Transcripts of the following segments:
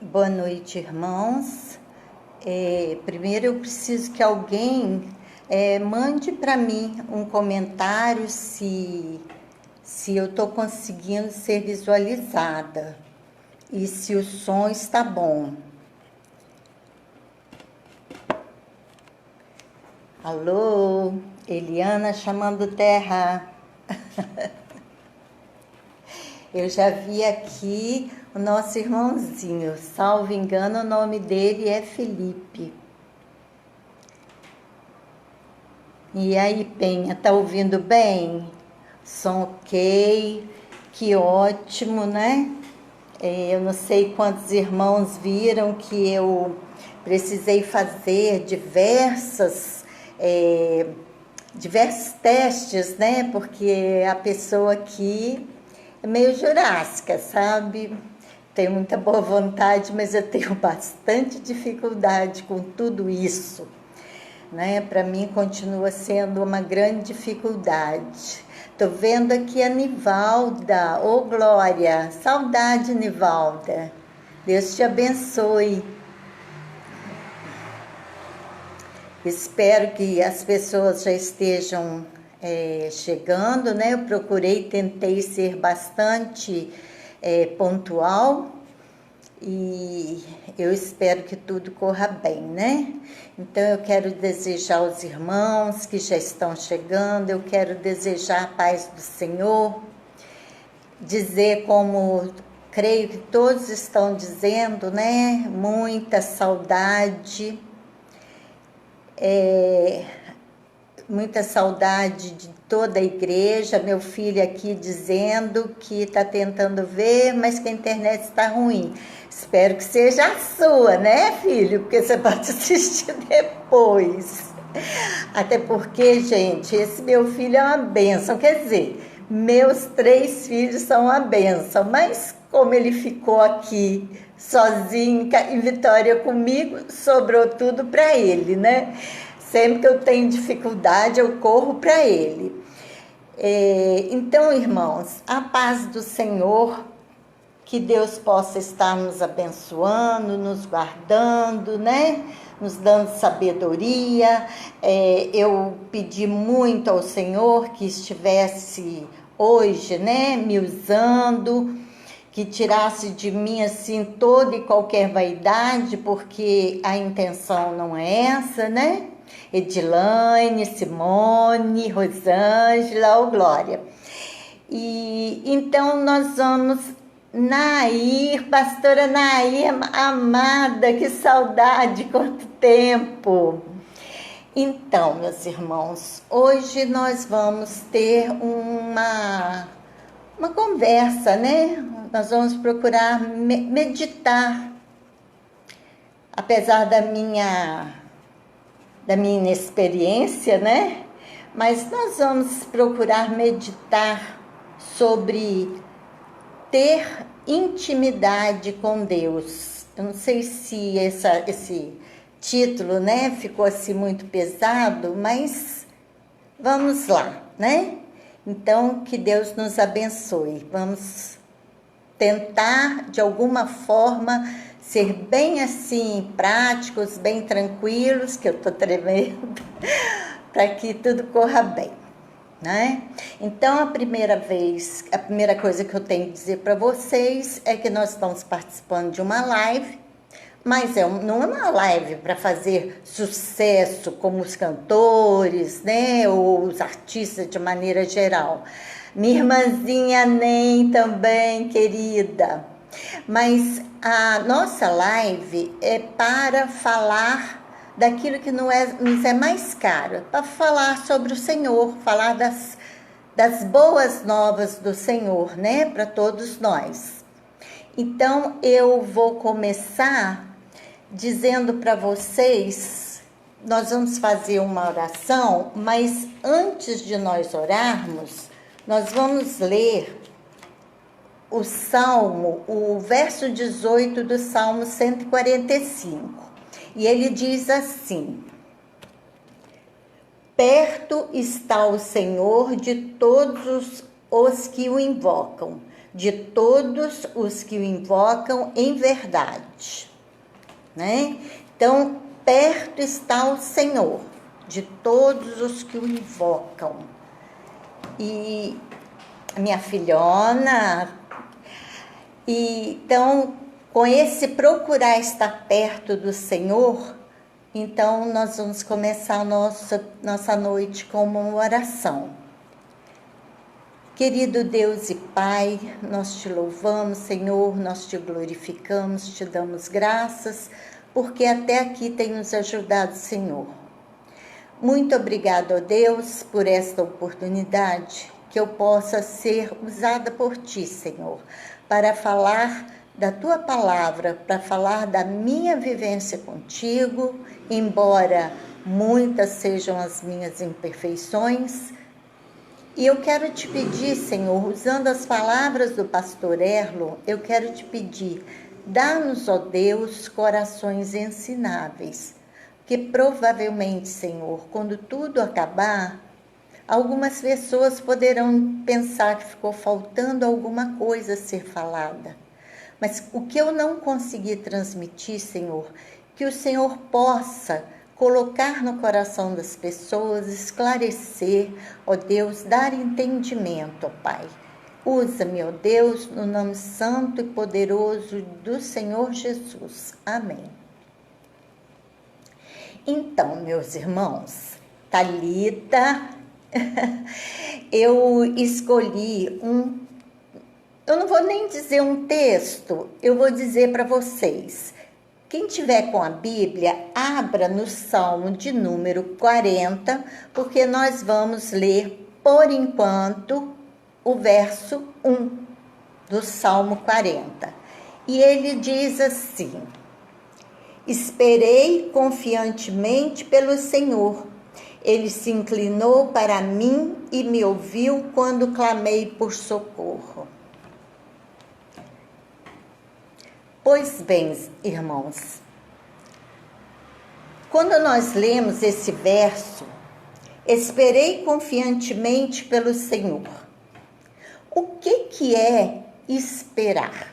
Boa noite, irmãos. Primeiro eu preciso que alguém mande para mim um comentário se eu estou conseguindo ser visualizada e se o som está bom. Alô, Eliana chamando terra. Eu já vi aqui o nosso irmãozinho, salvo engano, o nome dele é Felipe. E aí, Penha, tá ouvindo bem? Som ok, que ótimo, né? Eu não sei quantos irmãos viram que eu precisei fazer diversos testes, né? Porque a pessoa aqui é meio jurássica, sabe? Tenho muita boa vontade, mas eu tenho bastante dificuldade com tudo isso, né? Para mim continua sendo uma grande dificuldade. Tô vendo aqui a Nivalda. Ô, Glória, saudade, Nivalda. Deus te abençoe. Espero que as pessoas já estejam chegando, né? Eu tentei ser bastante pontual e eu espero que tudo corra bem, né? Então eu quero desejar aos irmãos que já estão chegando, eu quero desejar a paz do Senhor, dizer como creio que todos estão dizendo, né? Muita saudade, muita saudade de toda a igreja. Meu filho aqui dizendo que está tentando ver, mas que a internet está ruim. Espero que seja a sua, né, filho? Porque você pode assistir depois. Até porque, gente, esse meu filho é uma bênção. Quer dizer, meus 3 filhos são uma bênção, mas como ele ficou aqui sozinho em Vitória comigo, sobrou tudo para ele, né? Sempre que eu tenho dificuldade, eu corro para ele. Então, irmãos, a paz do Senhor, que Deus possa estar nos abençoando, nos guardando, né? Nos dando sabedoria. Eu pedi muito ao Senhor que estivesse hoje, né? Me usando, que tirasse de mim, assim, toda e qualquer vaidade, porque a intenção não é essa, né? Edilane, Simone, Rosângela, ô Glória. E então nós vamos, Nair, pastora Nair, amada, que saudade, quanto tempo. Então, meus irmãos, hoje nós vamos ter uma conversa, né? Nós vamos procurar meditar, apesar da minha inexperiência, né? Mas nós vamos procurar meditar sobre ter intimidade com Deus. Eu não sei se esse título, né, ficou assim muito pesado, mas vamos lá, né? Então, que Deus nos abençoe. Vamos tentar, de alguma forma, ser bem assim, práticos, bem tranquilos, que eu tô tremendo, para que tudo corra bem, né? Então, a primeira coisa que eu tenho que dizer para vocês é que nós estamos participando de uma live, mas não é uma live para fazer sucesso como os cantores, né? Ou os artistas de maneira geral. Minha irmãzinha Nem também, querida. Mas a nossa live é para falar daquilo que nos é mais caro, para falar sobre o Senhor, falar das boas novas do Senhor, né, para todos nós. Então, eu vou começar dizendo para vocês, nós vamos fazer uma oração, mas antes de nós orarmos, nós vamos ler o Salmo, o verso 18 do Salmo 145. E ele diz assim: perto está o Senhor de todos os que o invocam, de todos os que o invocam em verdade, né? Então, perto está o Senhor, de todos os que o invocam. E a minha filhona, então, com esse procurar estar perto do Senhor, então nós vamos começar a nossa noite com uma oração. Querido Deus e Pai, nós te louvamos, Senhor, nós te glorificamos, te damos graças, porque até aqui tem nos ajudado, Senhor. Muito obrigado, ó Deus, por esta oportunidade, que eu possa ser usada por Ti, Senhor, para falar da Tua palavra, para falar da minha vivência contigo, embora muitas sejam as minhas imperfeições. E eu quero te pedir, Senhor, usando as palavras do pastor Erlo, eu quero te pedir, dá-nos, ó Deus, corações ensináveis, que provavelmente, Senhor, quando tudo acabar, algumas pessoas poderão pensar que ficou faltando alguma coisa a ser falada. Mas o que eu não consegui transmitir, Senhor, que o Senhor possa colocar no coração das pessoas, esclarecer, ó Deus, dar entendimento, ó Pai. Usa-me, ó Deus, no nome santo e poderoso do Senhor Jesus. Amém. Então, meus irmãos, Thalita, eu escolhi eu não vou nem dizer um texto, eu vou dizer para vocês. Quem tiver com a Bíblia, abra no Salmo de número 40, porque nós vamos ler, por enquanto, o verso 1 do Salmo 40. E ele diz assim: Esperei confiantemente pelo Senhor. Ele se inclinou para mim e me ouviu quando clamei por socorro. Pois bem, irmãos, quando nós lemos esse verso, esperei confiantemente pelo Senhor. O que é esperar?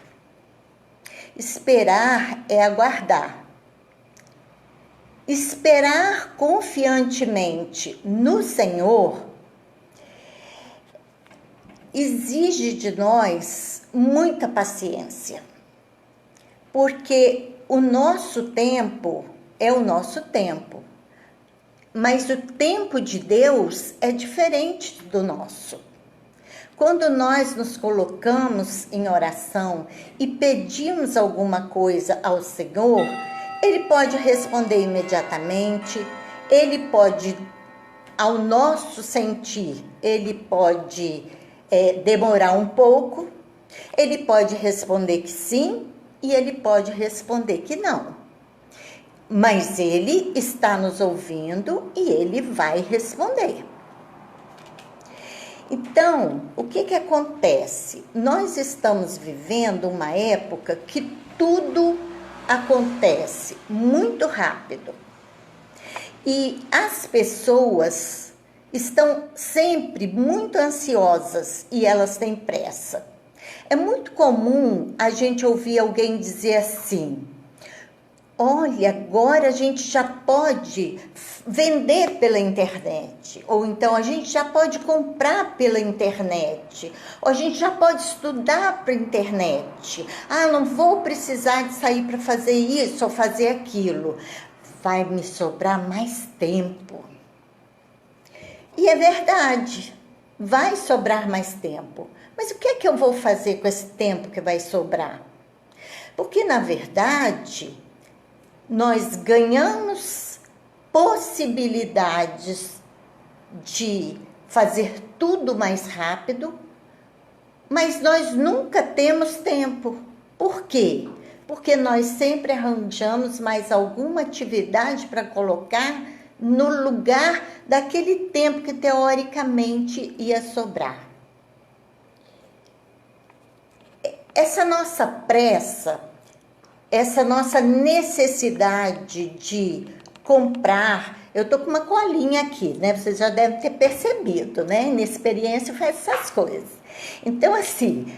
Esperar é aguardar. Esperar confiantemente no Senhor exige de nós muita paciência. Porque o nosso tempo é o nosso tempo, mas o tempo de Deus é diferente do nosso. Quando nós nos colocamos em oração e pedimos alguma coisa ao Senhor, Ele pode responder imediatamente, Ele pode, ao nosso sentir, Ele pode demorar um pouco, Ele pode responder que sim, e Ele pode responder que não. Mas Ele está nos ouvindo e Ele vai responder. Então, o que acontece? Nós estamos vivendo uma época que tudo acontece muito rápido. E as pessoas estão sempre muito ansiosas e elas têm pressa. É muito comum a gente ouvir alguém dizer assim: olha, agora a gente já pode vender pela internet, ou então a gente já pode comprar pela internet, ou a gente já pode estudar pela internet. Ah, não vou precisar de sair para fazer isso ou fazer aquilo. Vai me sobrar mais tempo. E é verdade, vai sobrar mais tempo. Mas o que é que eu vou fazer com esse tempo que vai sobrar? Porque, na verdade, nós ganhamos possibilidades de fazer tudo mais rápido, mas nós nunca temos tempo. Por quê? Porque nós sempre arranjamos mais alguma atividade para colocar no lugar daquele tempo que teoricamente ia sobrar. Essa nossa pressa, essa nossa necessidade de comprar, Eu tô com uma colinha aqui, né? Vocês já devem ter percebido, né? Inexperiência faz essas coisas. Então, assim,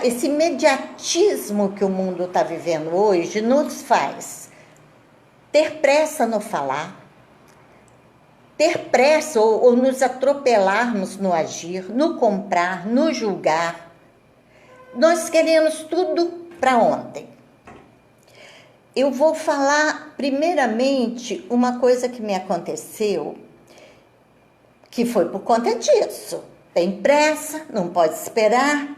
esse imediatismo que o mundo está vivendo hoje nos faz ter pressa no falar, ter pressa ou nos atropelarmos no agir, no comprar, no julgar. Nós queremos tudo para ontem. Eu vou falar, primeiramente, uma coisa que me aconteceu, que foi por conta disso. Tem pressa, não pode esperar.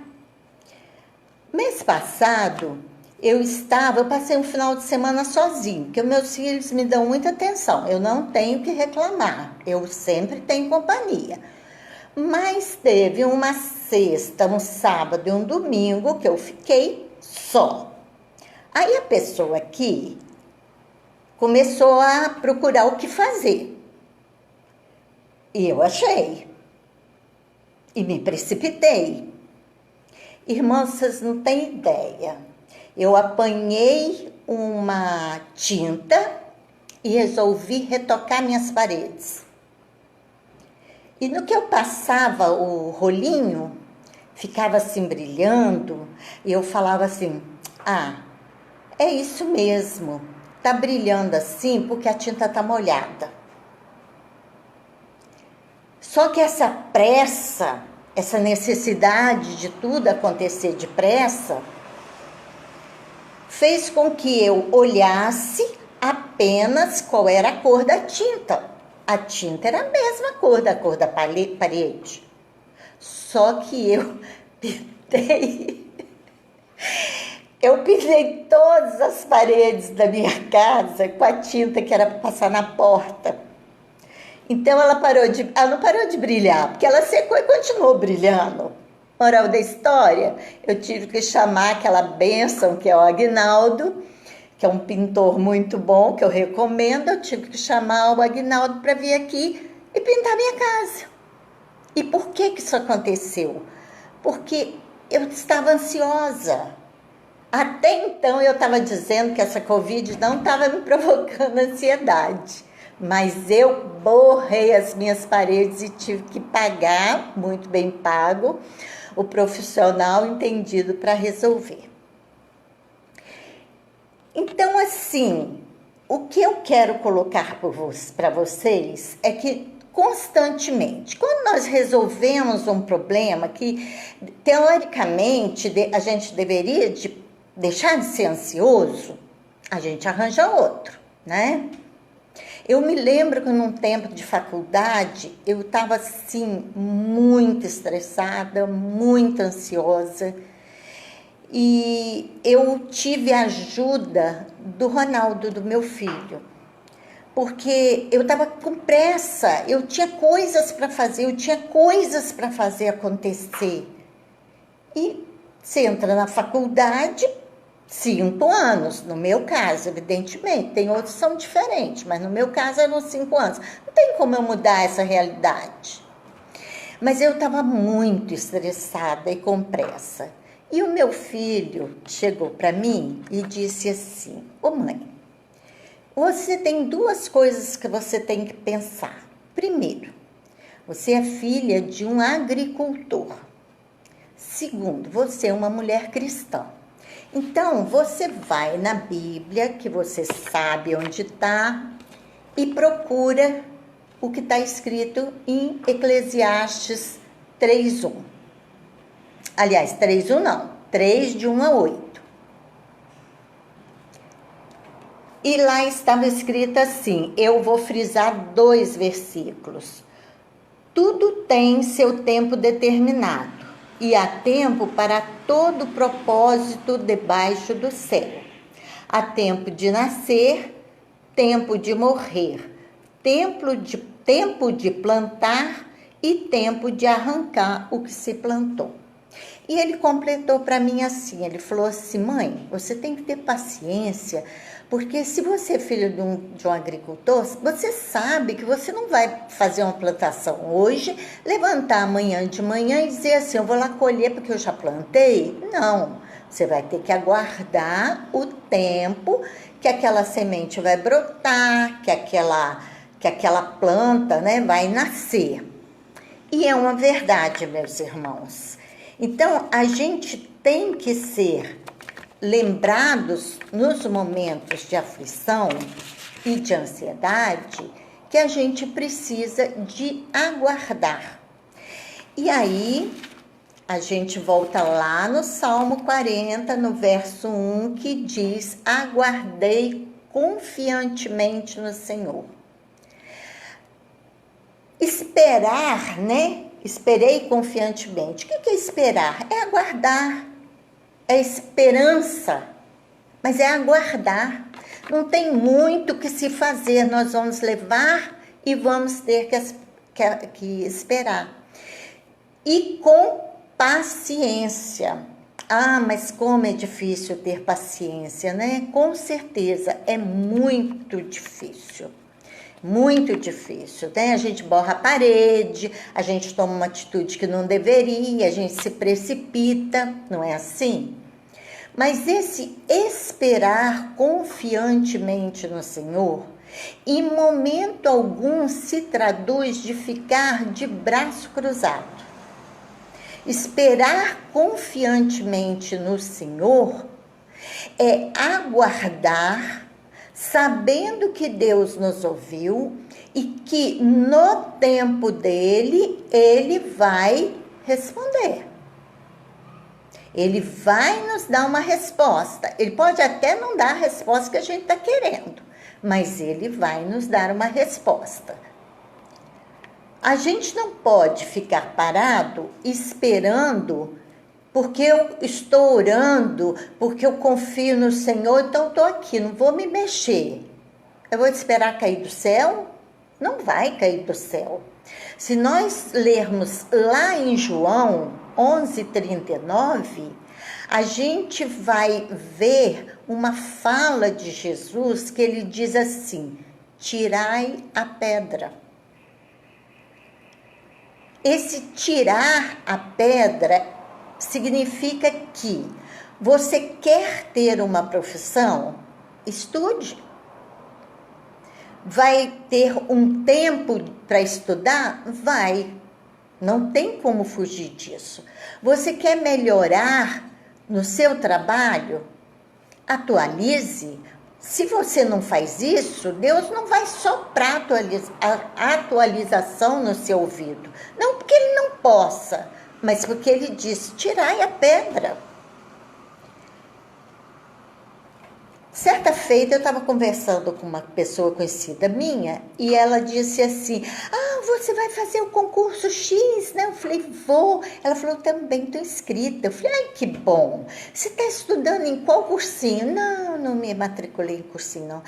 Mês passado, eu passei um final de semana sozinho, porque meus filhos me dão muita atenção. Eu não tenho que reclamar, eu sempre tenho companhia. Mas teve uma sexta, um sábado e um domingo que eu fiquei só. Aí a pessoa aqui começou a procurar o que fazer. E eu achei. E me precipitei. Irmãos, vocês não têm ideia. Eu apanhei uma tinta e resolvi retocar minhas paredes. E no que eu passava o rolinho, ficava assim brilhando, e eu falava assim, é isso mesmo, tá brilhando assim porque a tinta tá molhada. Só que essa pressa, essa necessidade de tudo acontecer depressa, fez com que eu olhasse apenas qual era a cor da tinta. A tinta era a mesma cor da parede. Só que eu pintei todas as paredes da minha casa com a tinta que era para passar na porta. Então ela não parou de brilhar, porque ela secou e continuou brilhando. Moral da história, eu tive que chamar aquela bênção que é o Aguinaldo, que é um pintor muito bom, que eu recomendo. Eu tive que chamar o Aguinaldo para vir aqui e pintar minha casa. E por que isso aconteceu? Porque eu estava ansiosa. Até então eu estava dizendo que essa Covid não estava me provocando ansiedade. Mas eu borrei as minhas paredes e tive que pagar, muito bem pago, o profissional entendido para resolver. Então, assim, o que eu quero colocar para vocês é que constantemente, quando nós resolvemos um problema que, teoricamente, a gente deveria deixar de ser ansioso, a gente arranja outro, né? Eu me lembro que num tempo de faculdade, eu estava assim, muito estressada, muito ansiosa. E eu tive a ajuda do Ronaldo, do meu filho. Porque eu estava com pressa, eu tinha coisas para fazer acontecer. E você entra na faculdade, 5 anos, no meu caso, evidentemente, tem outros que são diferentes, mas no meu caso eram 5 anos. Não tem como eu mudar essa realidade. Mas eu estava muito estressada e com pressa. E o meu filho chegou para mim e disse assim, mãe, você tem 2 coisas que você tem que pensar. Primeiro, você é filha de um agricultor. Segundo, você é uma mulher cristã. Então, você vai na Bíblia, que você sabe onde está, e procura o que está escrito em Eclesiastes 3:1. Aliás, 3:1 não, 3 de 1 a 8. E lá estava escrito assim, eu vou frisar 2 versículos. Tudo tem seu tempo determinado. E há tempo para todo propósito debaixo do céu. Há tempo de nascer, tempo de morrer, tempo de plantar e tempo de arrancar o que se plantou. E ele completou para mim assim, ele falou assim, mãe, você tem que ter paciência, porque se você é filho de um agricultor, você sabe que você não vai fazer uma plantação hoje, levantar amanhã de manhã e dizer assim, eu vou lá colher porque eu já plantei. Não, você vai ter que aguardar o tempo que aquela semente vai brotar, que aquela que aquela planta, né, vai nascer. E é uma verdade, meus irmãos. Então, a gente tem que ser lembrados nos momentos de aflição e de ansiedade que a gente precisa de aguardar. E aí, a gente volta lá no Salmo 40, no verso 1, que diz: aguardei confiantemente no Senhor. Esperar, né? Esperei confiantemente. O que é esperar? É aguardar, é esperança, mas é aguardar. Não tem muito que se fazer, nós vamos levar e vamos ter que esperar. E com paciência. Ah, mas como é difícil ter paciência, né? Com certeza, é muito difícil. Muito difícil, né? A gente borra a parede, a gente toma uma atitude que não deveria, a gente se precipita, não é assim? Mas esse esperar confiantemente no Senhor, em momento algum se traduz de ficar de braço cruzado. Esperar confiantemente no Senhor é aguardar, sabendo que Deus nos ouviu e que no tempo dele, ele vai responder. Ele vai nos dar uma resposta. Ele pode até não dar a resposta que a gente está querendo, mas ele vai nos dar uma resposta. A gente não pode ficar parado esperando, porque eu estou orando, porque eu confio no Senhor, então estou aqui, não vou me mexer. Eu vou esperar cair do céu? Não vai cair do céu. Se nós lermos lá em João 11:39, a gente vai ver uma fala de Jesus que ele diz assim: tirai a pedra. Esse tirar a pedra significa que você quer ter uma profissão? Estude. Vai ter um tempo para estudar? Vai. Não tem como fugir disso. Você quer melhorar no seu trabalho? Atualize. Se você não faz isso, Deus não vai soprar a atualização no seu ouvido. Não porque ele não possa, mas porque ele diz: tirai a pedra. Certa feita eu estava conversando com uma pessoa conhecida minha e ela disse assim: ah, você vai fazer o concurso X, né? Eu falei: vou. Ela falou: também estou inscrita. Eu falei: ai, que bom. Você está estudando em qual cursinho? Não, não me matriculei em cursinho, não.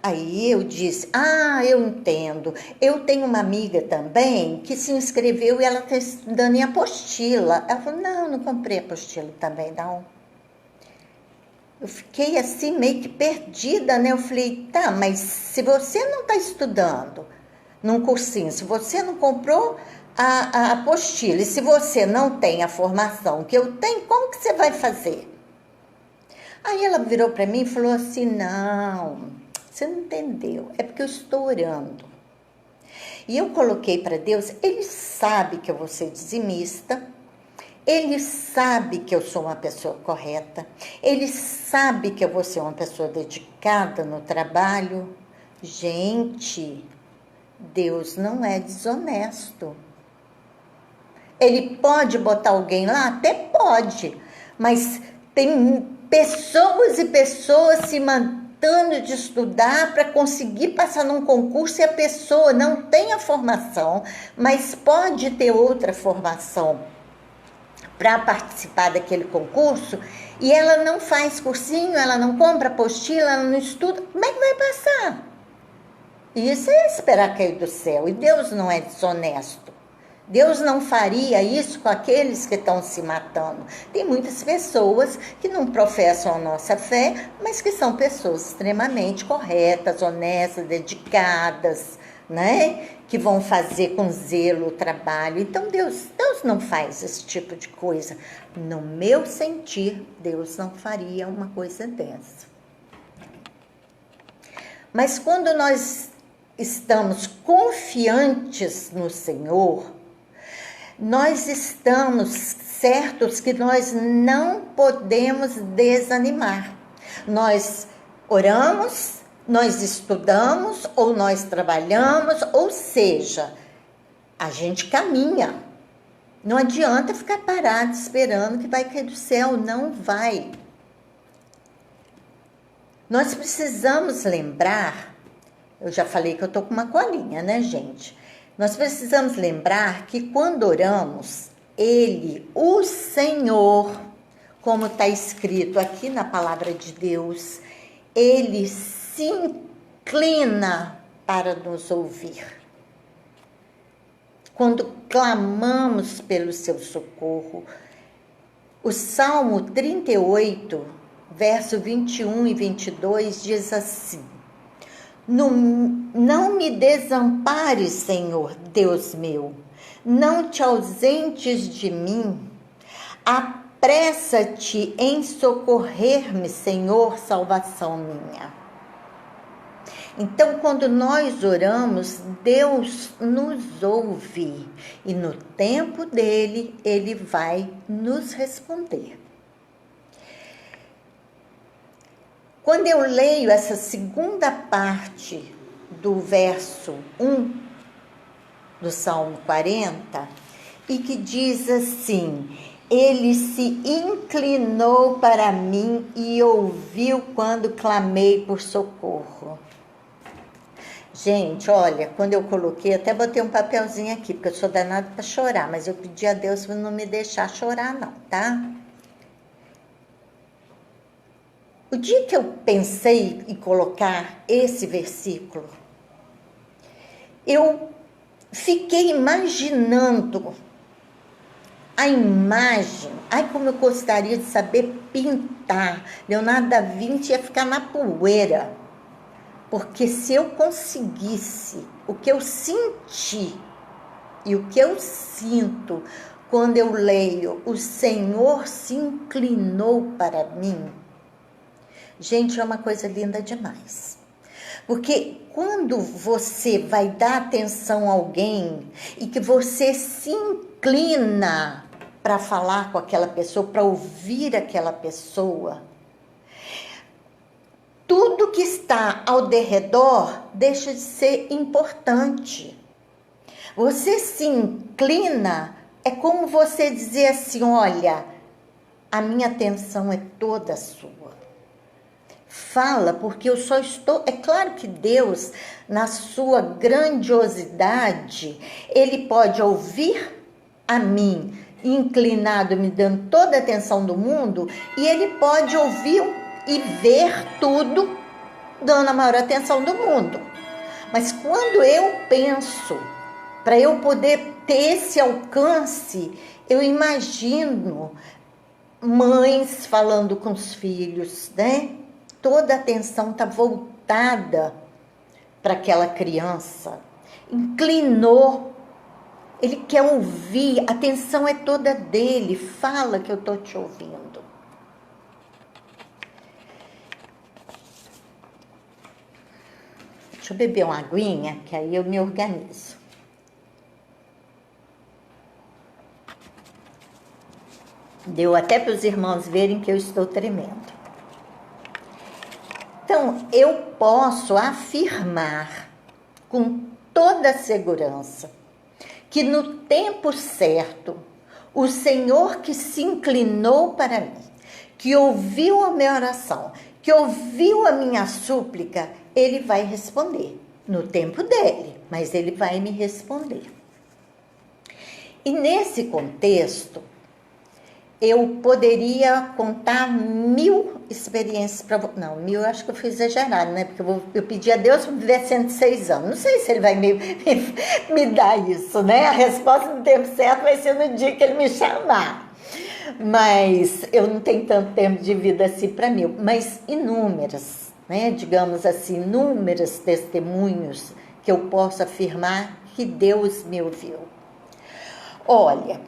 Aí eu disse: ah, eu entendo. Eu tenho uma amiga também que se inscreveu e ela está estudando em apostila. Ela falou: não, não comprei apostila também, não. Eu fiquei assim meio que perdida, né? Eu falei: tá, mas se você não está estudando num cursinho, se você não comprou a apostila e se você não tem a formação que eu tenho, como que você vai fazer? Aí ela virou para mim e falou assim: não, você não entendeu, é porque eu estou orando. E eu coloquei para Deus, ele sabe que eu vou ser dizimista, ele sabe que eu sou uma pessoa correta, ele sabe que eu vou ser uma pessoa dedicada no trabalho. Gente, Deus não é desonesto. Ele pode botar alguém lá? Até pode, mas tem pessoas e pessoas se matando de estudar para conseguir passar num concurso e a pessoa não tem a formação, mas pode ter outra formação para participar daquele concurso, e ela não faz cursinho, ela não compra apostila, ela não estuda, como é que vai passar? Isso é esperar cair do céu, e Deus não é desonesto. Deus não faria isso com aqueles que estão se matando. Tem muitas pessoas que não professam a nossa fé, mas que são pessoas extremamente corretas, honestas, dedicadas, né? Que vão fazer com zelo o trabalho. Então Deus não faz esse tipo de coisa. No meu sentir, Deus não faria uma coisa dessa. Mas quando nós estamos confiantes no Senhor, nós estamos certos que nós não podemos desanimar. Nós oramos, nós estudamos, ou nós trabalhamos, ou seja, a gente caminha. Não adianta ficar parado esperando que vai cair do céu, não vai. Nós precisamos lembrar, eu já falei que eu estou com uma colinha, né, gente? Nós precisamos lembrar que quando oramos, Ele, o Senhor, como está escrito aqui na palavra de Deus, Ele se inclina para nos ouvir. Quando clamamos pelo seu socorro, o Salmo 38, verso 21 e 22 diz assim: Não me desampares, Senhor, Deus meu, não te ausentes de mim, apressa-te em socorrer-me, Senhor, salvação minha. Então, quando nós oramos, Deus nos ouve e no tempo dele, Ele vai nos responder. Quando eu leio essa segunda parte do verso 1 do Salmo 40, e que diz assim: Ele se inclinou para mim e ouviu quando clamei por socorro. Gente, olha, quando eu coloquei, até botei um papelzinho aqui, porque eu sou danada para chorar, mas eu pedi a Deus para não me deixar chorar não, tá? O dia que eu pensei em colocar esse versículo, eu fiquei imaginando a imagem. Ai, como eu gostaria de saber pintar. Leonardo da Vinci ia ficar na poeira. Porque se eu conseguisse o que eu senti e o que eu sinto quando eu leio o Senhor se inclinou para mim, gente, é uma coisa linda demais. Porque quando você vai dar atenção a alguém e que você se inclina para falar com aquela pessoa, para ouvir aquela pessoa, tudo que está ao derredor deixa de ser importante. Você se inclina, é como você dizer assim: olha, a minha atenção é toda sua. Fala, porque eu só estou... É claro que Deus, na sua grandiosidade, Ele pode ouvir a mim, inclinado, me dando toda a atenção do mundo, e Ele pode ouvir e ver tudo, dando a maior atenção do mundo. Mas quando eu penso, para eu poder ter esse alcance, eu imagino mães falando com os filhos, né? Toda a atenção está voltada para aquela criança. Inclinou. Ele quer ouvir, a atenção é toda dele. Fala que eu estou te ouvindo. Deixa eu beber uma aguinha, que aí eu me organizo. Deu até para os irmãos verem que eu estou tremendo. Então, eu posso afirmar com toda a segurança que no tempo certo, o Senhor que se inclinou para mim, que ouviu a minha oração, que ouviu a minha súplica, Ele vai responder no tempo dele, mas Ele vai me responder. E nesse contexto, eu poderia contar 1000 experiências para você. Não, 1000 eu acho que eu fui exagerado, né? Porque eu pedi a Deus para viver 106 anos. Não sei se Ele vai me dar isso, né? A resposta no tempo certo vai ser no dia que Ele me chamar. Mas eu não tenho tanto tempo de vida assim para 1000. Mas inúmeras, né? Digamos assim, inúmeros testemunhos que eu posso afirmar que Deus me ouviu. Olha,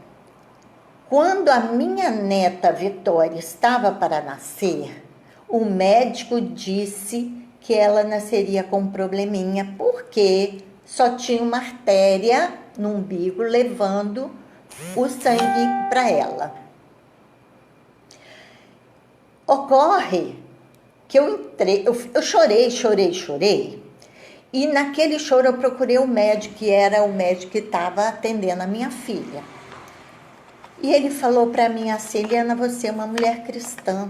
quando a minha neta Vitória estava para nascer, o médico disse que ela nasceria com um probleminha, porque só tinha uma artéria no umbigo levando o sangue para ela. Ocorre que eu entrei, eu chorei, e naquele choro eu procurei o médico, que era o médico que estava atendendo a minha filha. E ele falou para mim assim: Eliana, você é uma mulher cristã.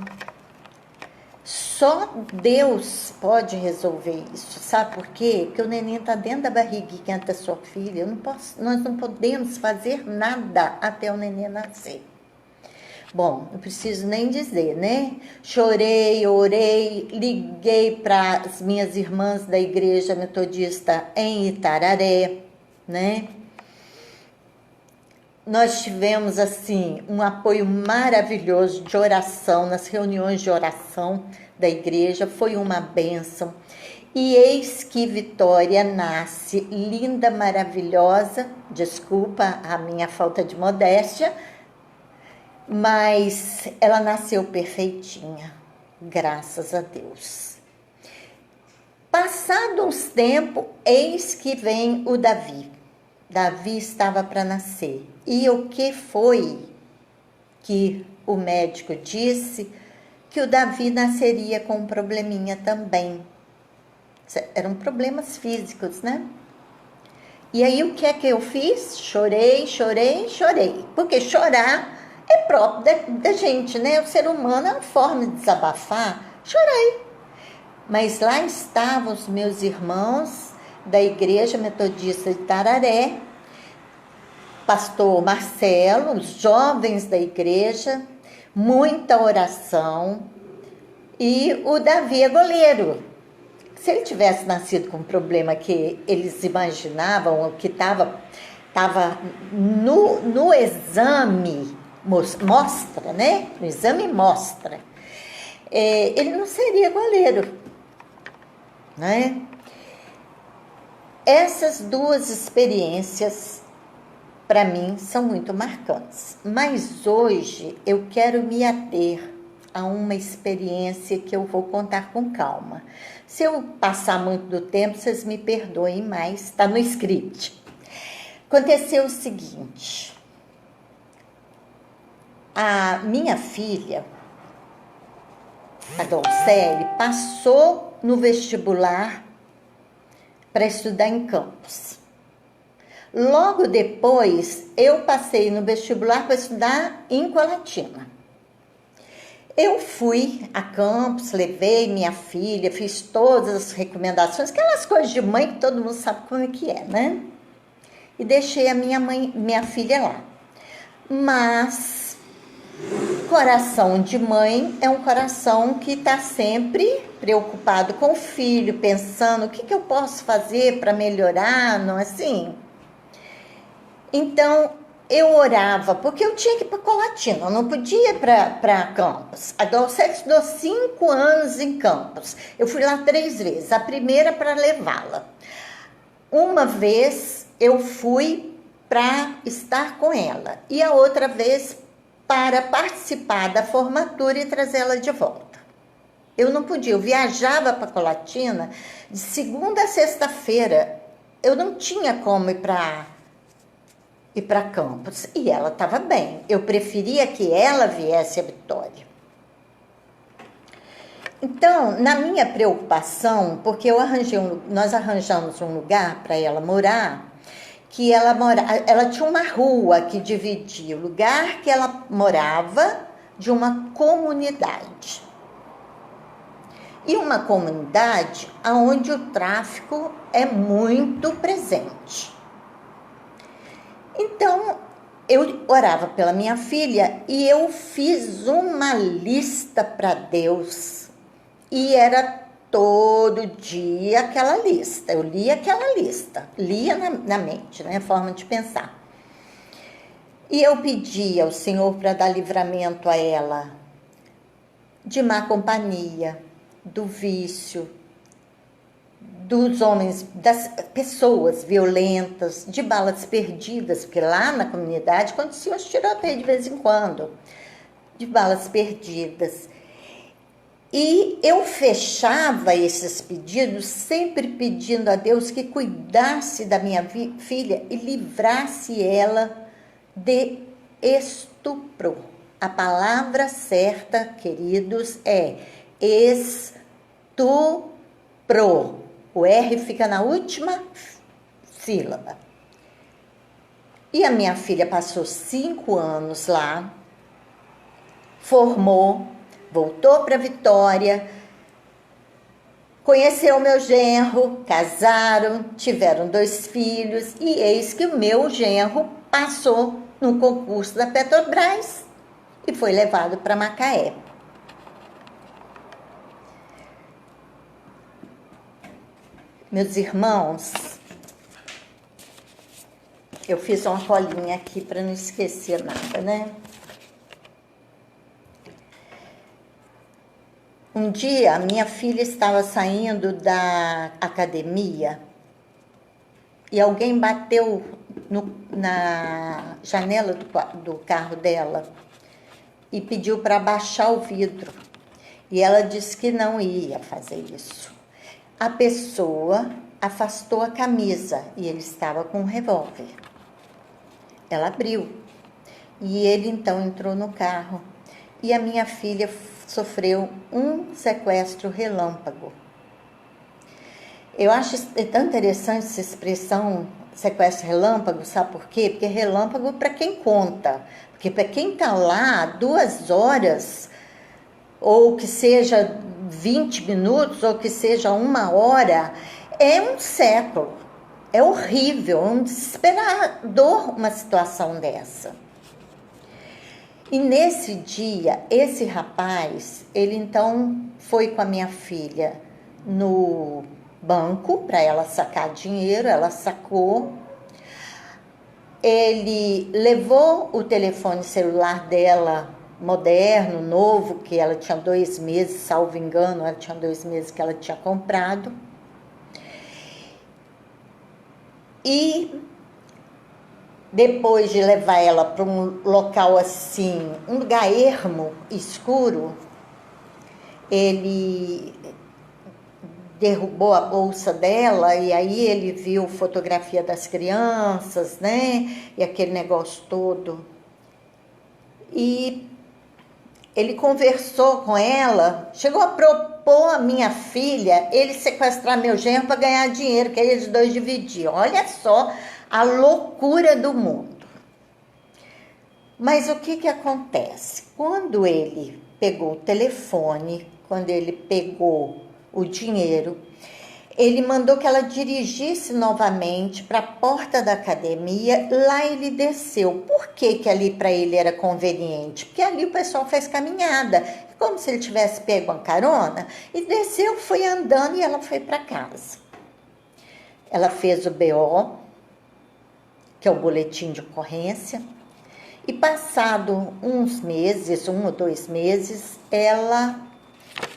Só Deus pode resolver isso. Sabe por quê? Porque o neném está dentro da barriguinha da sua filha. Nós não podemos fazer nada até o neném nascer. Bom, não preciso nem dizer, né? Chorei, orei, liguei para as minhas irmãs da igreja metodista em Itararé, né? Nós tivemos, assim, um apoio maravilhoso de oração, nas reuniões de oração da igreja, foi uma bênção. E eis que Vitória nasce linda, maravilhosa, desculpa a minha falta de modéstia, mas ela nasceu perfeitinha, graças a Deus. Passado uns tempos, eis que vem o Davi. Davi estava para nascer. E o que foi que o médico disse? Que o Davi nasceria com um probleminha também. Eram problemas físicos, né? E aí o que é que eu fiz? Chorei. Porque chorar é próprio da gente, né? O ser humano é uma forma de desabafar. Chorei. Mas lá estavam os meus irmãos da Igreja Metodista de Itararé, pastor Marcelo, os jovens da igreja, muita oração, e o Davi é goleiro. Se ele tivesse nascido com um problema que eles imaginavam, que estava no exame, mostra, né? No exame mostra, ele não seria goleiro, né? Essas duas experiências, para mim, são muito marcantes. Mas hoje eu quero me ater a uma experiência que eu vou contar com calma. Se eu passar muito do tempo, vocês me perdoem, mas está no script. Aconteceu o seguinte: a minha filha, a Dolcele, passou no vestibular para estudar em Campos. Logo depois, eu passei no vestibular para estudar em Colatina. Eu fui a Campos, levei minha filha, fiz todas as recomendações, aquelas coisas de mãe que todo mundo sabe como é que é, né? E deixei a minha filha lá. Mas coração de mãe é um coração que está sempre preocupado com o filho, pensando o que eu posso fazer para melhorar, não é assim? Então, eu orava, porque eu tinha que ir para Colatina, eu não podia ir para Campos. A Dolcele estudou 5 anos em Campos. Eu fui lá 3 vezes, a primeira para levá-la. Uma vez eu fui para estar com ela, e a outra vez para participar da formatura e trazê-la de volta. Eu não podia, eu viajava para Colatina de segunda a sexta-feira. Eu não tinha como ir para Campos. E ela estava bem. Eu preferia que ela viesse a Vitória. Então, na minha preocupação, porque nós arranjamos um lugar para ela morar, que ela tinha uma rua que dividia o lugar que ela morava de uma comunidade. E uma comunidade onde o tráfico é muito presente. Então, eu orava pela minha filha e eu fiz uma lista para Deus. E era todo dia aquela lista. Eu lia aquela lista, lia na mente, né? A forma de pensar. E eu pedia ao Senhor para dar livramento a ela de má companhia, do vício, dos homens, das pessoas violentas, de balas perdidas, porque lá na comunidade acontecia os tiroteios de vez em quando, de balas perdidas. E eu fechava esses pedidos sempre pedindo a Deus que cuidasse da minha filha e livrasse ela de estupro. A palavra certa, queridos, é estupro. O R fica na última sílaba. E a minha filha passou 5 anos lá, formou, voltou para Vitória, conheceu meu genro, casaram, tiveram 2 filhos e eis que o meu genro passou no concurso da Petrobras e foi levado para Macaé. Meus irmãos, eu fiz uma colinha aqui para não esquecer nada, né? Um dia, minha filha estava saindo da academia e alguém bateu na janela do carro dela e pediu para baixar o vidro. E ela disse que não ia fazer isso. A pessoa afastou a camisa e ele estava com um revólver. Ela abriu e ele então entrou no carro e a minha filha sofreu um sequestro relâmpago. Eu acho tão interessante essa expressão sequestro relâmpago, sabe por quê? Porque relâmpago para quem conta, porque para quem está lá 2 horas, ou que seja 20 minutos, ou que seja 1 hora, é um século. É horrível, é um desesperador uma situação dessa. E nesse dia, esse rapaz, ele então foi com a minha filha no banco para ela sacar dinheiro, ela sacou. Ele levou o telefone celular dela, moderno, novo, que ela tinha 2 meses, salvo engano, ela tinha 2 meses que ela tinha comprado. E depois de levar ela para um local assim, um lugar ermo, escuro, ele derrubou a bolsa dela e aí ele viu fotografia das crianças, né? E aquele negócio todo. E ele conversou com ela, chegou a propor a minha filha ele sequestrar meu genro para ganhar dinheiro, que aí eles 2 dividiam. Olha só a loucura do mundo. Mas o que acontece? Quando ele pegou o telefone, quando ele pegou o dinheiro, ele mandou que ela dirigisse novamente para a porta da academia. Lá ele desceu. Por que ali para ele era conveniente? Porque ali o pessoal faz caminhada, como se ele tivesse pego uma carona, e desceu, foi andando e ela foi para casa. Ela fez o BO, que é o boletim de ocorrência, e passado uns meses, 1 ou 2 meses, ela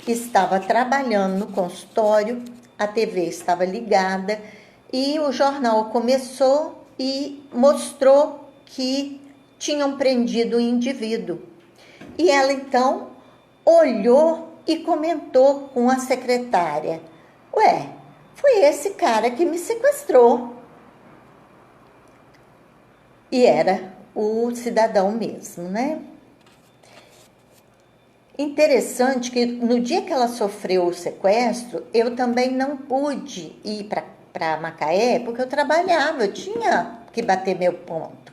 estava trabalhando no consultório, a TV estava ligada e o jornal começou e mostrou que tinham prendido o indivíduo. E ela então olhou e comentou com a secretária: ué, foi esse cara que me sequestrou. E era o cidadão mesmo, né? Interessante que no dia que ela sofreu o sequestro, eu também não pude ir para Macaé, porque eu trabalhava, eu tinha que bater meu ponto.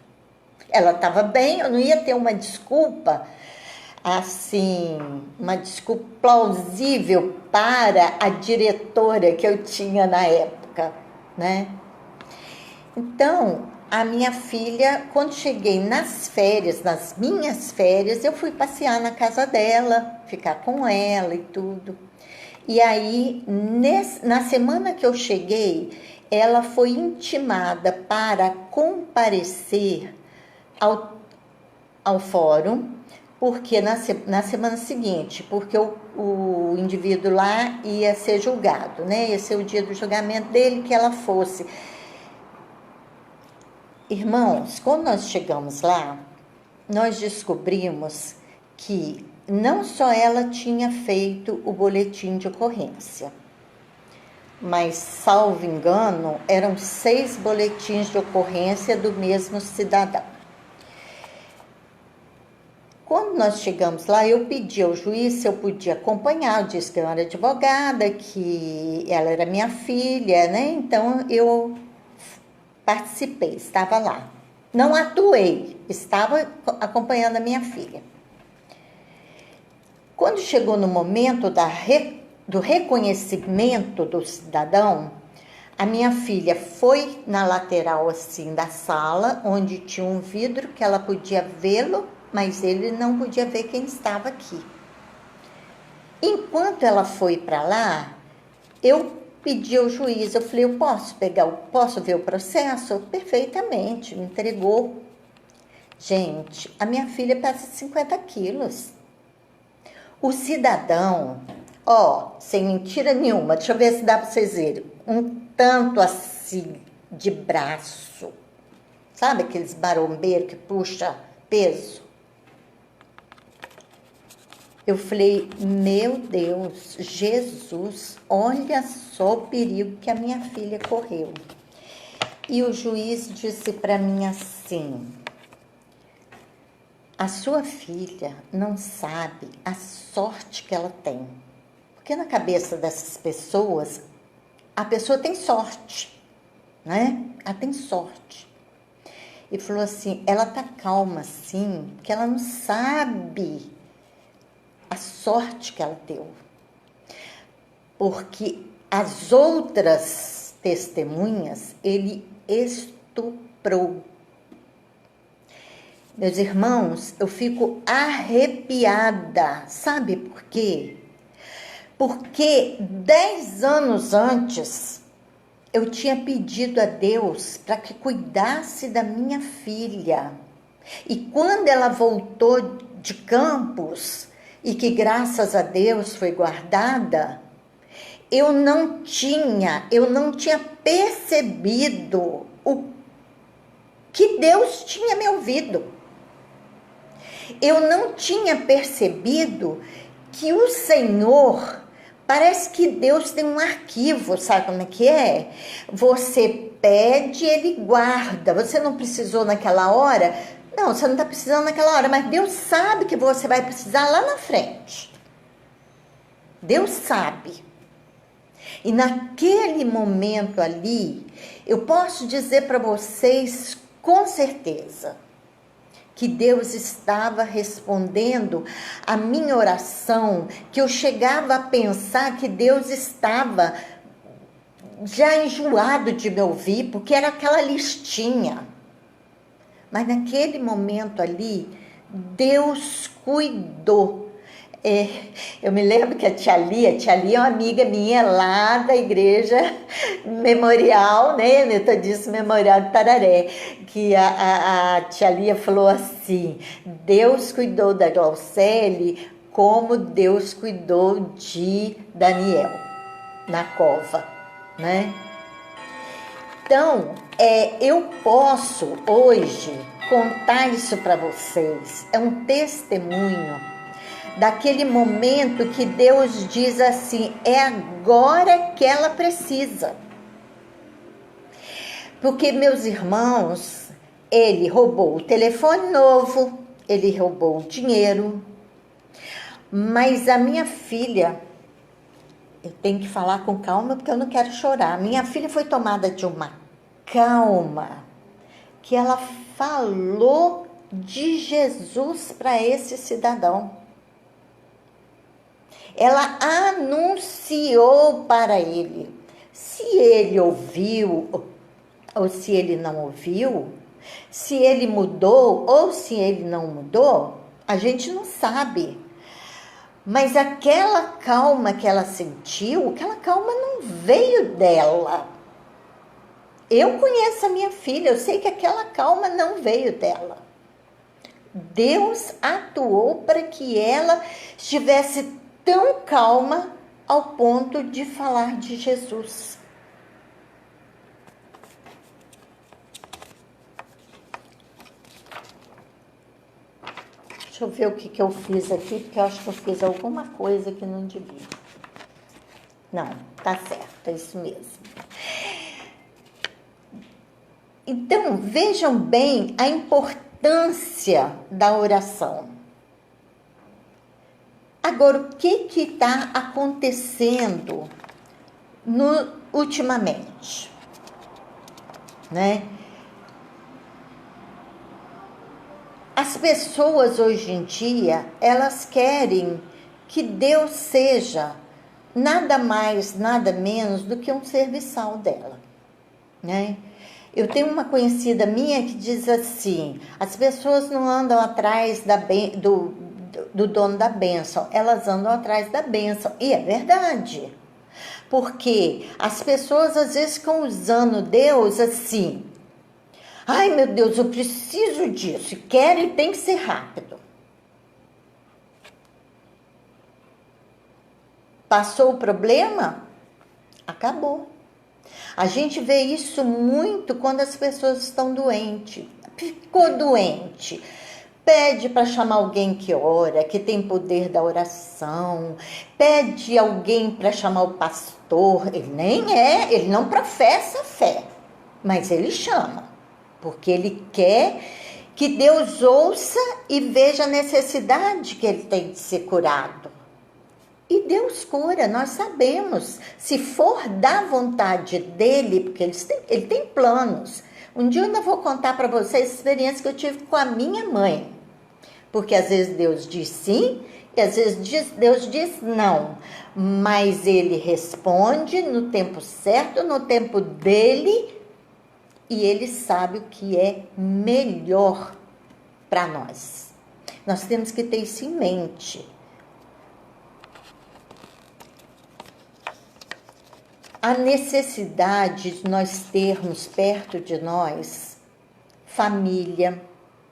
Ela estava bem, eu não ia ter uma desculpa, assim, uma desculpa plausível para a diretora que eu tinha na época, né? Então, a minha filha, quando cheguei nas férias, nas minhas férias, eu fui passear na casa dela, ficar com ela e tudo. E aí, na semana que eu cheguei, ela foi intimada para comparecer ao fórum, porque na semana seguinte, porque o indivíduo lá ia ser julgado, né? Ia ser o dia do julgamento dele, que ela fosse. Irmãos, quando nós chegamos lá, nós descobrimos que não só ela tinha feito o boletim de ocorrência, mas, salvo engano, eram 6 boletins de ocorrência do mesmo cidadão. Quando nós chegamos lá, eu pedi ao juiz se eu podia acompanhar. Eu disse que eu era advogada, que ela era minha filha, né? Então, eu participei, estava lá. Não atuei, estava acompanhando a minha filha. Quando chegou no momento do reconhecimento do cidadão, a minha filha foi na lateral assim da sala, onde tinha um vidro que ela podia vê-lo, mas ele não podia ver quem estava aqui. Enquanto ela foi para lá, eu pedi ao juiz, eu falei, eu posso ver o processo? Perfeitamente, me entregou. Gente, a minha filha pesa 50 quilos. O cidadão, sem mentira nenhuma, deixa eu ver se dá para vocês verem, um tanto assim de braço, sabe aqueles marombeiros que puxa peso? Eu falei, meu Deus, Jesus, olha só o perigo que a minha filha correu. E o juiz disse para mim assim, a sua filha não sabe a sorte que ela tem. Porque na cabeça dessas pessoas, a pessoa tem sorte, né? Ela tem sorte. E falou assim, ela tá calma assim, porque ela não sabe a sorte que ela deu. Porque as outras testemunhas, ele estuprou. Meus irmãos, eu fico arrepiada. Sabe por quê? Porque 10 anos antes, eu tinha pedido a Deus para que cuidasse da minha filha. E quando ela voltou de Campos, e que graças a Deus foi guardada, eu não tinha percebido o que Deus tinha me ouvido. Eu não tinha percebido que o Senhor, parece que Deus tem um arquivo, sabe como é que é? Você pede, Ele guarda. Você não precisou naquela hora? Não, você não está precisando naquela hora, mas Deus sabe que você vai precisar lá na frente. Deus sabe. E naquele momento ali, eu posso dizer para vocês com certeza que Deus estava respondendo a minha oração, que eu chegava a pensar que Deus estava já enjoado de me ouvir, porque era aquela listinha. Mas naquele momento ali, Deus cuidou. Eu me lembro que a tia Lia é uma amiga minha lá da igreja memorial, né? Metodista Memorial de Tararé, que a tia Lia falou assim, Deus cuidou da Glaucele como Deus cuidou de Daniel na cova, né? Então, eu posso hoje contar isso para vocês, é um testemunho daquele momento que Deus diz assim, é agora que ela precisa. Porque, meus irmãos, ele roubou o telefone novo, ele roubou o dinheiro, mas a minha filha, eu tenho que falar com calma porque eu não quero chorar, minha filha foi tomada de uma calma, que ela falou de Jesus para esse cidadão. Ela anunciou para ele. Se ele ouviu ou se ele não ouviu, se ele mudou ou se ele não mudou, a gente não sabe. Mas aquela calma que ela sentiu, aquela calma não veio dela. Eu conheço a minha filha, eu sei que aquela calma não veio dela. Deus atuou para que ela estivesse tão calma ao ponto de falar de Jesus. Deixa eu ver o que eu fiz aqui, porque eu acho que eu fiz alguma coisa que não devia. Não, tá certo, é isso mesmo. Então, vejam bem a importância da oração. Agora, o que está acontecendo ultimamente? Né? As pessoas hoje em dia, elas querem que Deus seja nada mais, nada menos do que um serviçal dela, né? Eu tenho uma conhecida minha que diz assim, as pessoas não andam atrás do dono da bênção, elas andam atrás da bênção. E é verdade, porque as pessoas às vezes ficam usando Deus assim, ai meu Deus, eu preciso disso, quero e tem que ser rápido. Passou o problema? Acabou. A gente vê isso muito quando as pessoas estão doentes. Ficou doente. Pede para chamar alguém que ora, que tem poder da oração. Pede alguém para chamar o pastor. Ele não professa fé, mas ele chama, porque ele quer que Deus ouça e veja a necessidade que ele tem de ser curado. E Deus cura, nós sabemos. Se for da vontade dele, porque ele tem planos. Um dia eu ainda vou contar para vocês a experiência que eu tive com a minha mãe. Porque às vezes Deus diz sim e às vezes Deus diz não. Mas ele responde no tempo certo, no tempo dele. E ele sabe o que é melhor para nós. Nós temos que ter isso em mente. A necessidade de nós termos perto de nós família,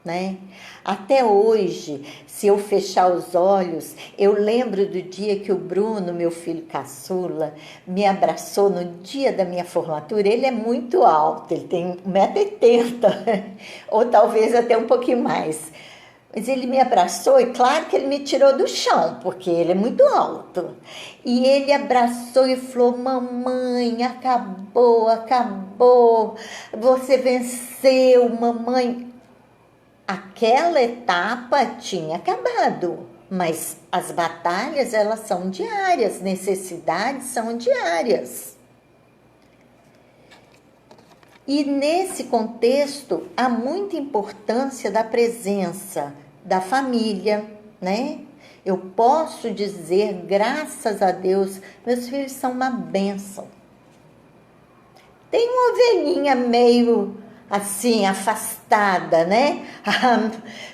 né? Até hoje, se eu fechar os olhos, eu lembro do dia que o Bruno, meu filho caçula, me abraçou no dia da minha formatura. Ele é muito alto, ele tem 1,80 m, ou talvez até um pouquinho mais. Mas ele me abraçou e claro que ele me tirou do chão, porque ele é muito alto. E ele abraçou e falou, mamãe, acabou, você venceu, mamãe. Aquela etapa tinha acabado, mas as batalhas, elas são diárias, necessidades são diárias. E nesse contexto, há muita importância da presença da família, né? Eu posso dizer, graças a Deus, meus filhos são uma bênção. Tem uma ovelhinha meio assim, afastada, né?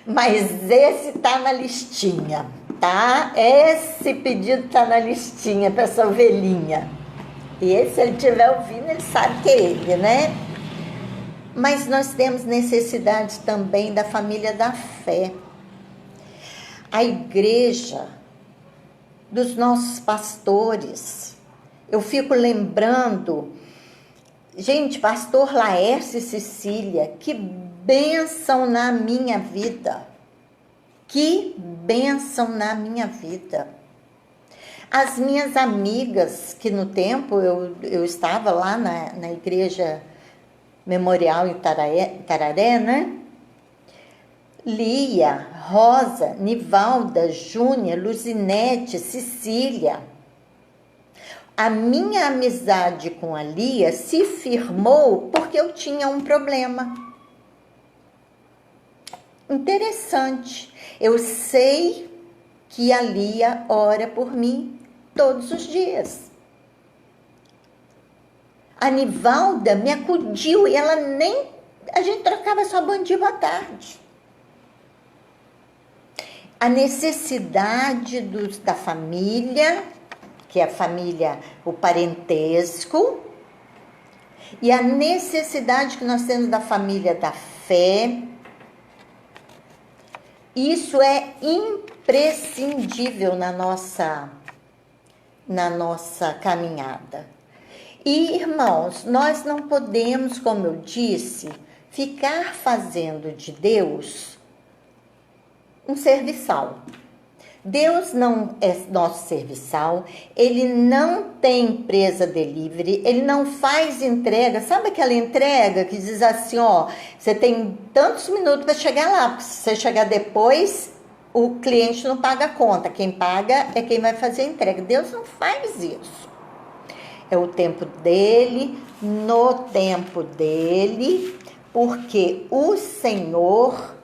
Mas esse tá na listinha, tá? Esse pedido tá na listinha para essa ovelhinha. E se ele estiver ouvindo, ele sabe que é ele, né? Mas nós temos necessidade também da família da fé. A igreja, dos nossos pastores. Eu fico lembrando, gente, pastor Laércio e Cecília, que bênção na minha vida. Que bênção na minha vida. As minhas amigas, que no tempo eu estava lá na igreja memorial em Tararé, né? Lia, Rosa, Nivalda, Júnia, Luzinete, Cecília. A minha amizade com a Lia se firmou porque eu tinha um problema. Interessante. Eu sei que a Lia ora por mim todos os dias. A Nivalda me acudiu e ela nem... A gente trocava só bom dia, boa tarde. A necessidade da família, que é a família, o parentesco, e a necessidade que nós temos da família da fé. Isso é imprescindível na nossa caminhada. E, irmãos, nós não podemos, como eu disse, ficar fazendo de Deus um serviçal. Deus não é nosso serviçal, Ele não tem empresa delivery, Ele não faz entrega. Sabe aquela entrega que diz assim, ó, você tem tantos minutos para chegar lá, porque se você chegar depois, o cliente não paga a conta, quem paga é quem vai fazer a entrega. Deus não faz isso. É o tempo dele, no tempo dele, porque o Senhor,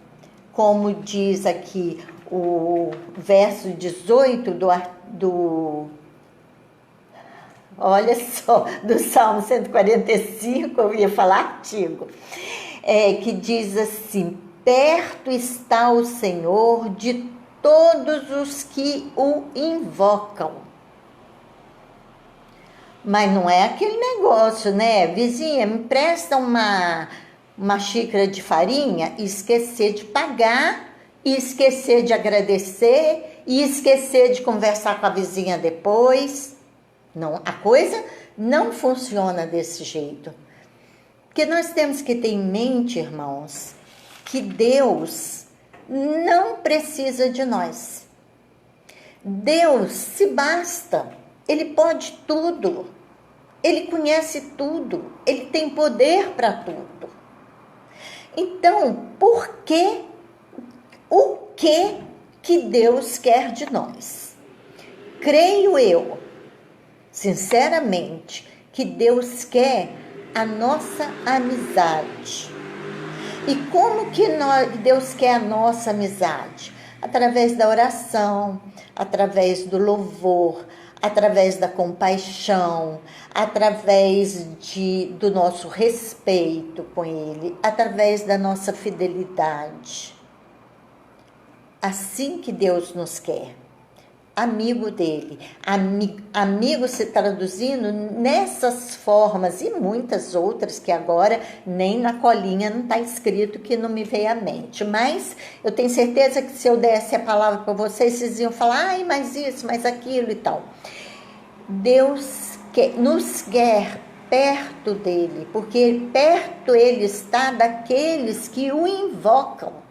como diz aqui o verso 18 olha só, do Salmo 145, eu ia falar artigo, que diz assim, perto está o Senhor de todos os que o invocam. Mas não é aquele negócio, né? Vizinha, me empresta uma xícara de farinha e esquecer de pagar, e esquecer de agradecer, e esquecer de conversar com a vizinha depois. Não, a coisa não funciona desse jeito. Porque nós temos que ter em mente, irmãos, que Deus não precisa de nós. Deus se basta. Ele pode tudo. Ele conhece tudo. Ele tem poder para tudo. Então, o que Deus quer de nós? Creio eu, sinceramente, que Deus quer a nossa amizade. E como que Deus quer a nossa amizade? Através da oração, através do louvor, através da compaixão, através do nosso respeito com Ele, através da nossa fidelidade. Assim que Deus nos quer, amigo dele, amigo se traduzindo nessas formas e muitas outras que agora nem na colinha não está escrito, que não me veio à mente, mas eu tenho certeza que se eu desse a palavra para vocês iam falar, ai, mais isso, mais aquilo e tal. Deus nos quer perto dele, porque perto ele está daqueles que o invocam.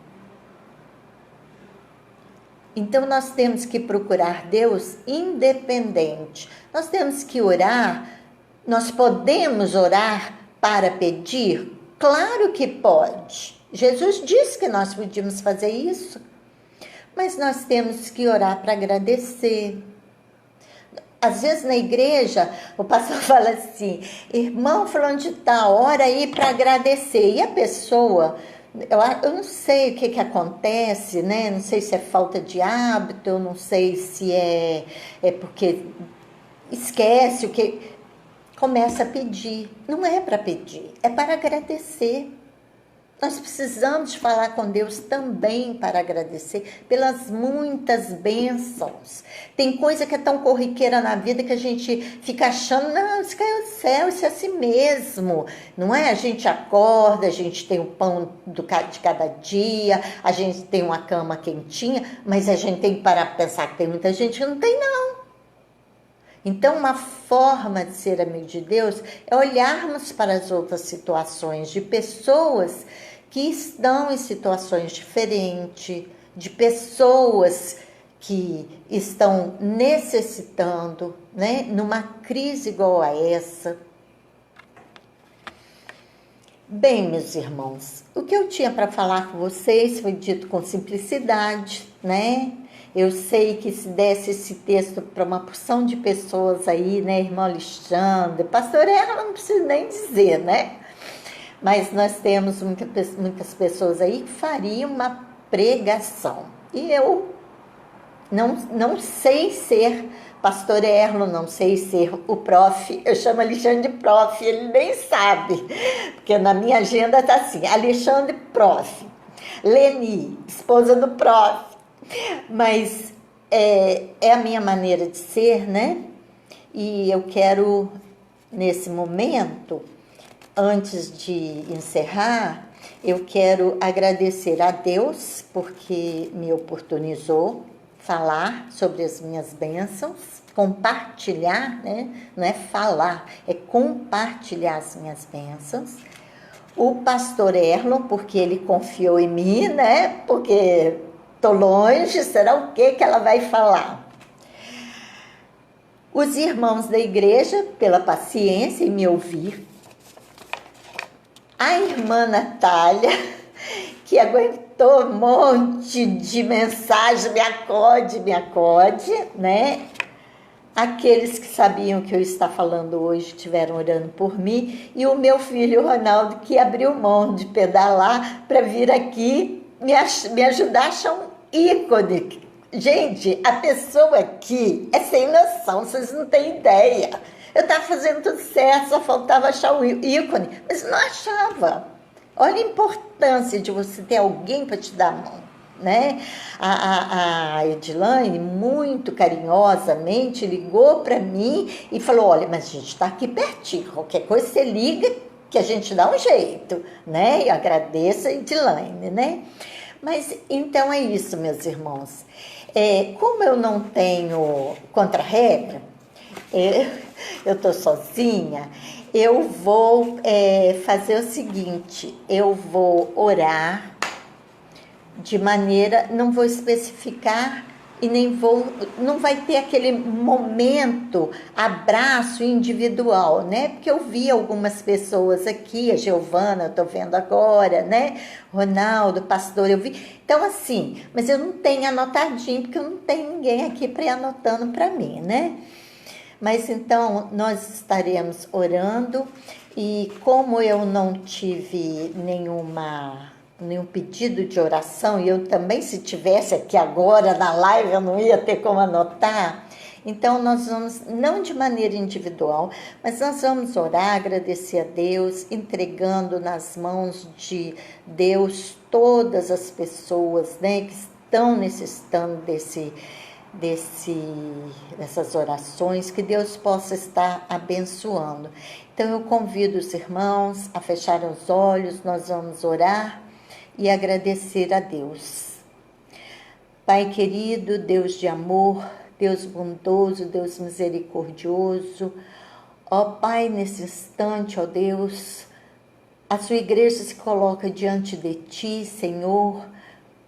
Então, nós temos que procurar Deus independente. Nós temos que orar. Nós podemos orar para pedir? Claro que pode. Jesus disse que nós podíamos fazer isso. Mas nós temos que orar para agradecer. Às vezes na igreja, o pastor fala assim, irmão fulano de tal, ora aí para agradecer. E a pessoa... Eu não sei o que acontece, né? Não sei se é falta de hábito, eu não sei se é porque esquece o que... Começa a pedir. Não é para pedir, é para agradecer. Nós precisamos falar com Deus também para agradecer pelas muitas bênçãos. Tem coisa que é tão corriqueira na vida que a gente fica achando, não, isso caiu do céu, isso é assim mesmo. Não é? A gente acorda, a gente tem o pão de cada dia, a gente tem uma cama quentinha, mas a gente tem que parar para pensar que tem muita gente que não tem, não. Então, uma forma de ser amigo de Deus é olharmos para as outras situações de pessoas que estão em situações diferentes, de pessoas que estão necessitando, né, numa crise igual a essa. Bem, meus irmãos, o que eu tinha para falar com vocês foi dito com simplicidade, né? Eu sei que se desse esse texto para uma porção de pessoas aí, né, irmão Alexandre, pastor Erla, não preciso nem dizer, né? Mas nós temos muitas pessoas aí que fariam uma pregação. E eu não sei ser pastor Erlo, não sei ser o prof. Eu chamo Alexandre de prof, ele nem sabe, porque na minha agenda está assim, Alexandre prof, Leni, esposa do prof. Mas é a minha maneira de ser, né? E eu quero, nesse momento, antes de encerrar, eu quero agradecer a Deus, porque me oportunizou falar sobre as minhas bênçãos, compartilhar, né? Não é falar, é compartilhar as minhas bênçãos. O pastor Erlon, porque ele confiou em mim, né? Porque tô longe, será o que ela vai falar? Os irmãos da igreja, pela paciência em me ouvir. A irmã Natália, que aguentou um monte de mensagem, me acode, né? Aqueles que sabiam que eu estava falando hoje estiveram orando por mim. E o meu filho Ronaldo, que abriu mão de pedalar para vir aqui me ajudar a achar um ícone. Gente, a pessoa aqui é sem noção, vocês não têm ideia. Eu estava fazendo tudo certo, só faltava achar o ícone, mas não achava. Olha a importância de você ter alguém para te dar a mão. Né? A Edilane, muito carinhosamente, ligou para mim e falou, olha, mas a gente está aqui pertinho, qualquer coisa você liga que a gente dá um jeito, né? E agradeço a Edilane, né? Mas então é isso, meus irmãos. Como eu não tenho contra-regra, eu estou sozinha, eu vou fazer o seguinte, eu vou orar de maneira, não vou especificar e não vai ter aquele momento, abraço individual, né? Porque eu vi algumas pessoas aqui, a Giovana, eu tô vendo agora, né? Ronaldo, pastor, eu vi. Então, assim, mas eu não tenho anotadinho, porque eu não tenho ninguém aqui para ir anotando para mim, né? Mas então, nós estaremos orando e como eu não tive nenhum pedido de oração, e eu também, se tivesse aqui agora na live, eu não ia ter como anotar. Então, nós vamos, não de maneira individual, mas nós vamos orar, agradecer a Deus, entregando nas mãos de Deus todas as pessoas, né, que estão necessitando dessas orações, que Deus possa estar abençoando. Então, eu convido os irmãos a fecharem os olhos, nós vamos orar e agradecer a Deus. Pai querido, Deus de amor, Deus bondoso, Deus misericordioso, ó Pai, nesse instante, ó Deus, a sua igreja se coloca diante de Ti, Senhor,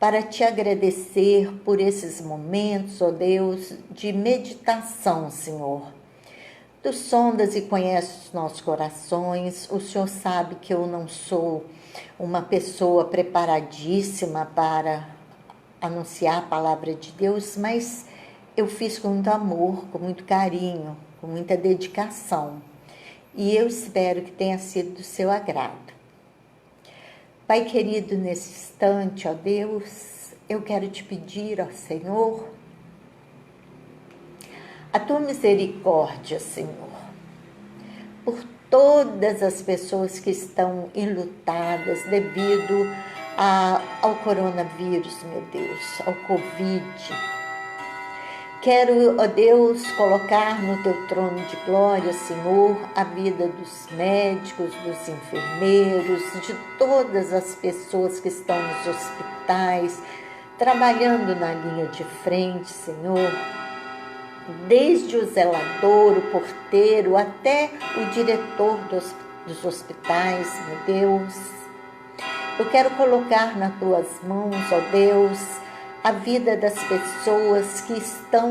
para Te agradecer por esses momentos, ó Deus, de meditação, Senhor. Tu sondas e conheces os nossos corações, o Senhor sabe que eu não sou uma pessoa preparadíssima para anunciar a palavra de Deus, mas eu fiz com muito amor, com muito carinho, com muita dedicação. E eu espero que tenha sido do seu agrado. Pai querido, nesse instante, ó Deus, eu quero te pedir, ó Senhor, a tua misericórdia, Senhor, por todas as pessoas que estão enlutadas devido ao coronavírus, meu Deus, ao Covid. Quero, ó Deus, colocar no teu trono de glória, Senhor, a vida dos médicos, dos enfermeiros, de todas as pessoas que estão nos hospitais, trabalhando na linha de frente, Senhor, desde o zelador, o porteiro, até o diretor dos hospitais, meu Deus. Eu quero colocar nas tuas mãos, ó Deus, a vida das pessoas que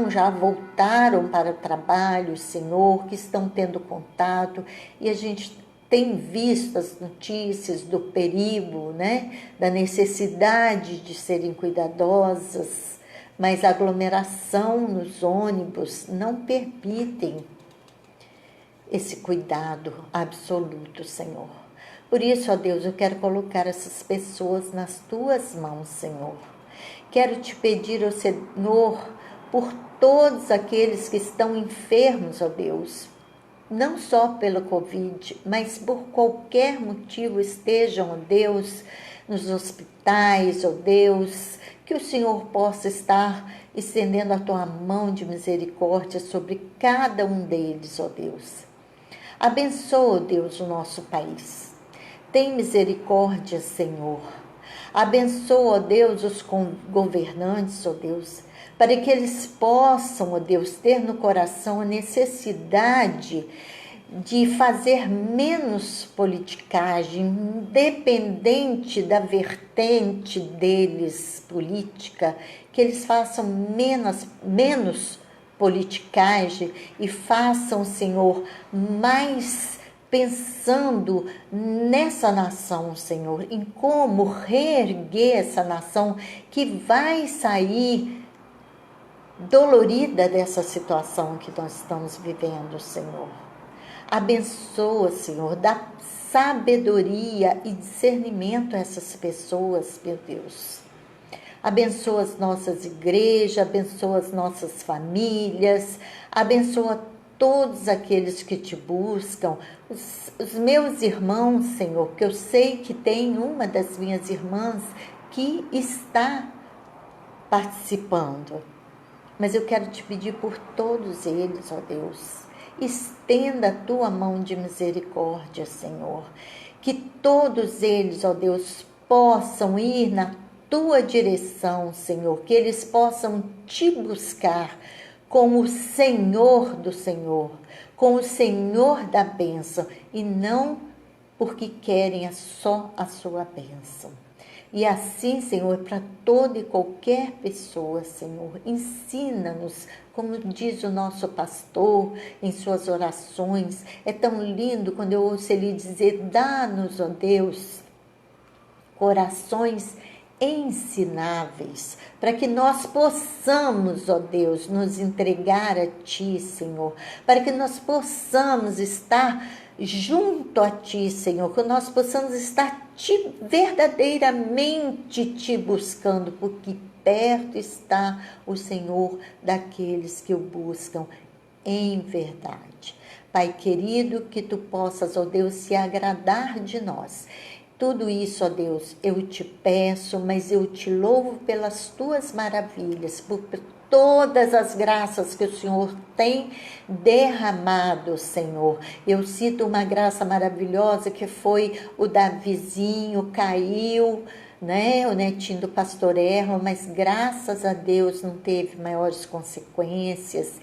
já voltaram para o trabalho, Senhor, que estão tendo contato, e a gente tem visto as notícias do perigo, né, da necessidade de serem cuidadosas, mas a aglomeração nos ônibus não permitem esse cuidado absoluto, Senhor. Por isso, ó Deus, eu quero colocar essas pessoas nas tuas mãos, Senhor. Quero te pedir, ó Senhor, por todos aqueles que estão enfermos, ó Deus, não só pelo Covid, mas por qualquer motivo estejam, ó Deus, nos hospitais, ó Deus, que o Senhor possa estar estendendo a tua mão de misericórdia sobre cada um deles, ó Deus. Abençoa, ó Deus, o nosso país. Tem misericórdia, Senhor. Abençoa, ó Deus, os governantes, ó Deus, para que eles possam, ó Deus, ter no coração a necessidade de fazer menos politicagem, independente da vertente deles política, que eles façam menos politicagem e façam, Senhor, mais pensando nessa nação, Senhor, em como reerguer essa nação que vai sair dolorida dessa situação que nós estamos vivendo, Senhor. Abençoa, Senhor, dá sabedoria e discernimento a essas pessoas, meu Deus. Abençoa as nossas igrejas, abençoa as nossas famílias, abençoa todos aqueles que te buscam, os meus irmãos, Senhor, que eu sei que tem uma das minhas irmãs que está participando. Mas eu quero te pedir por todos eles, ó Deus. Estenda a tua mão de misericórdia, Senhor. Que todos eles, ó Deus, possam ir na tua direção, Senhor. Que eles possam te buscar como o Senhor do Senhor, como o Senhor da bênção, e não porque querem só a sua bênção. E assim, Senhor, para toda e qualquer pessoa, Senhor, ensina-nos, como diz o nosso pastor em suas orações. É tão lindo quando eu ouço ele dizer: dá-nos, ó Deus, corações ensináveis, para que nós possamos, ó Deus, nos entregar a Ti, Senhor, para que nós possamos estar junto a Ti, Senhor, que nós possamos estar verdadeiramente Te buscando, porque perto está o Senhor daqueles que o buscam em verdade. Pai querido, que Tu possas, ó Deus, se agradar de nós. Tudo isso, ó Deus, eu te peço, mas eu te louvo pelas tuas maravilhas, por todas as graças que o Senhor tem derramado, Senhor. Eu cito uma graça maravilhosa que foi o Davizinho, caiu, né, o netinho do pastor Erro, mas graças a Deus não teve maiores consequências.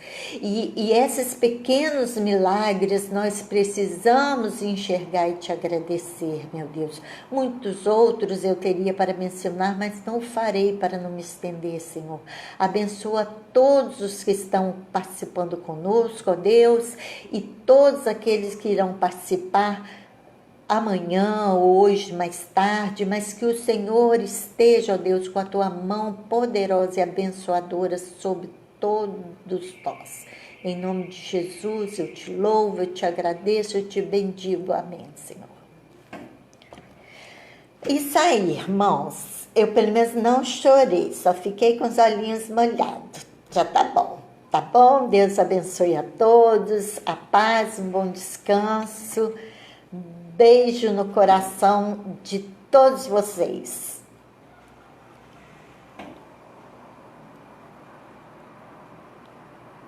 E esses pequenos milagres nós precisamos enxergar e te agradecer, meu Deus. Muitos outros eu teria para mencionar, mas não o farei para não me estender, Senhor. Abençoa todos os que estão participando conosco, ó Deus, e todos aqueles que irão participar amanhã, hoje, mais tarde, mas que o Senhor esteja, ó Deus, com a tua mão poderosa e abençoadora sobre todos nós. Em nome de Jesus, eu te louvo, eu te agradeço, eu te bendigo. Amém, Senhor. Isso aí, irmãos. Eu, pelo menos, não chorei, só fiquei com os olhinhos molhados. Já tá bom. Tá bom? Deus abençoe a todos, a paz, um bom descanso. Beijo no coração de todos vocês.